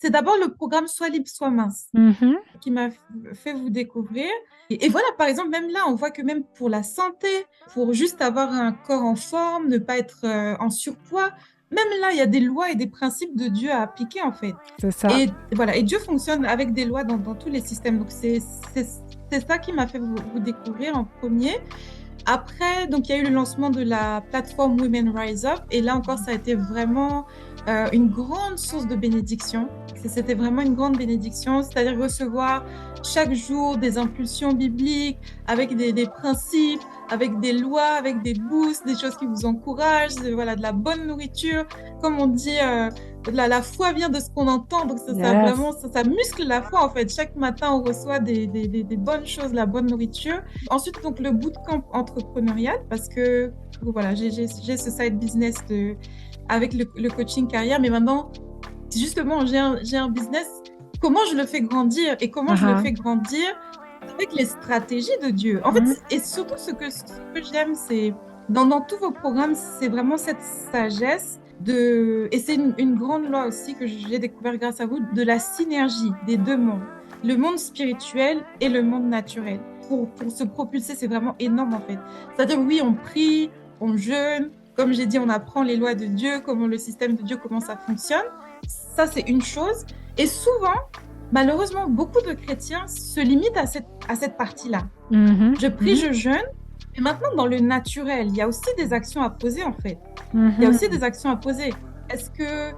c'est d'abord le programme Sois libre, sois mince Mhm. qui m'a fait vous découvrir. Et voilà, par exemple, même là, on voit que même pour la santé, pour juste avoir un corps en forme, ne pas être en surpoids, même là, il y a des lois et des principes de Dieu à appliquer, en fait. C'est ça. Et voilà, et Dieu fonctionne avec des lois dans tous les systèmes. Donc, c'est ça qui m'a fait vous découvrir en premier. Après, donc, il y a eu le lancement de la plateforme Women Rise Up. Et là encore, ça a été vraiment une grande source de bénédiction. C'était vraiment une grande bénédiction, c'est-à-dire recevoir chaque jour des impulsions bibliques avec des principes, avec des lois, avec des boosts, des choses qui vous encouragent, voilà, de la bonne nourriture. Comme on dit, la foi vient de ce qu'on entend. Donc, ça Yes. vraiment, ça muscle la foi, en fait. Chaque matin, on reçoit des bonnes choses, la bonne nourriture. Ensuite, donc, le bootcamp entrepreneurial, parce que voilà, j'ai ce side business avec le coaching carrière, mais maintenant, justement, j'ai un business. Comment je le fais grandir et comment je le Uh-huh. fais grandir avec les stratégies de Dieu. En fait, Mhm. et surtout ce que j'aime, c'est dans tous vos programmes, c'est vraiment cette sagesse et c'est une grande loi aussi que j'ai découvert grâce à vous, de la synergie des deux mondes, le monde spirituel et le monde naturel. Pour se propulser, c'est vraiment énorme en fait. C'est-à-dire, oui, on prie, on jeûne, comme j'ai dit, on apprend les lois de Dieu, comment le système de Dieu, comment ça fonctionne. Ça, c'est une chose. Et souvent, malheureusement, beaucoup de chrétiens se limitent à cette partie-là. Mhm. Je prie, Mhm. je jeûne. Et maintenant, dans le naturel, il y a aussi des actions à poser, en fait. Il y a aussi Mhm. des actions à poser. Est-ce que,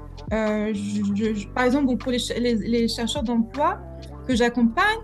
par exemple, donc pour les chercheurs d'emploi que j'accompagne,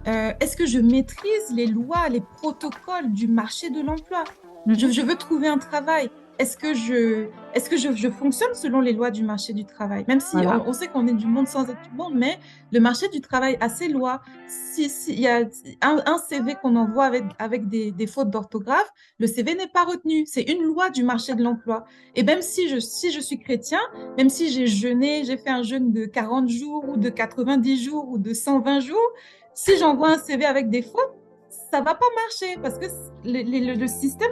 est-ce que je maîtrise les lois, les protocoles du marché de l'emploi? Mhm. Je veux trouver un travail. Je fonctionne selon les lois du marché du travail? Même si Voilà. on sait qu'on est du monde sans être du monde, mais le marché du travail a ses lois. Si il y a un CV qu'on envoie avec des fautes d'orthographe, le CV n'est pas retenu. C'est une loi du marché de l'emploi. Et même si je suis chrétien, même si j'ai jeûné, j'ai fait un jeûne de 40 jours ou de 90 jours ou de 120 jours, si j'envoie un CV avec des fautes, ça va pas marcher parce que le système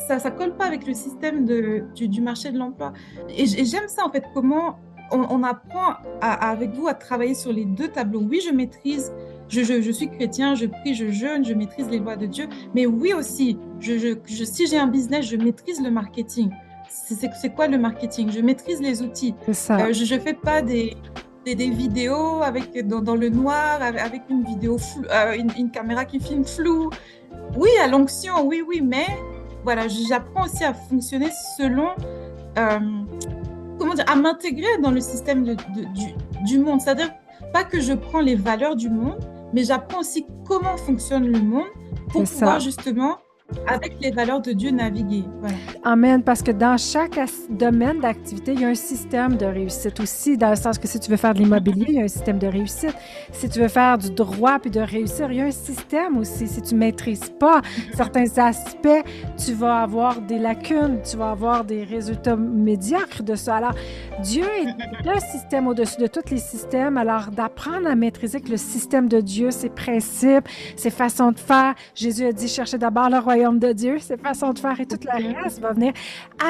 ça colle pas avec le système du marché de l'emploi. Et j'aime ça en fait, comment on apprend avec vous à travailler sur les deux tableaux. Oui, je maîtrise, je suis chrétien, je prie, je jeûne, je maîtrise les lois de Dieu, mais oui aussi, si j'ai un business, je maîtrise le marketing. C'est quoi le marketing? Je maîtrise les outils. C'est ça. Je fais pas des vidéos dans le noir, avec une vidéo une caméra qui filme flou. Oui, à l'onction, oui, oui, mais voilà, j'apprends aussi à fonctionner selon, euh, comment dire, à m'intégrer dans le système du monde. C'est-à-dire, pas que je prends les valeurs du monde, mais j'apprends aussi comment fonctionne le monde C'est pour pouvoir ça. justement, avec les valeurs de Dieu, naviguer. Voilà. Amen, parce que dans chaque domaine d'activité, il y a un système de réussite aussi, dans le sens que si tu veux faire de l'immobilier, il y a un système de réussite. Si tu veux faire du droit puis de réussir, il y a un système aussi. Si tu ne maîtrises pas certains aspects, tu vas avoir des lacunes, tu vas avoir des résultats médiocres de ça. Alors, Dieu est le système au-dessus de tous les systèmes. Alors, d'apprendre à maîtriser que le système de Dieu, ses principes, ses façons de faire. Jésus a dit, cherchez d'abord le royaume de Dieu, ses façons de faire et tout le reste va venir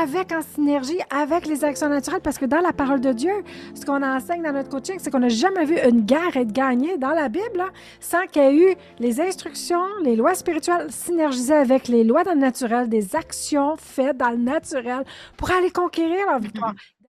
avec en synergie avec les actions naturelles parce que dans la parole de Dieu, ce qu'on enseigne dans notre coaching, c'est qu'on n'a jamais vu une guerre être gagnée dans la Bible là, sans qu'il y ait eu les instructions, les lois spirituelles synergisées avec les lois dans le naturel, des actions faites dans le naturel pour aller conquérir leur victoire.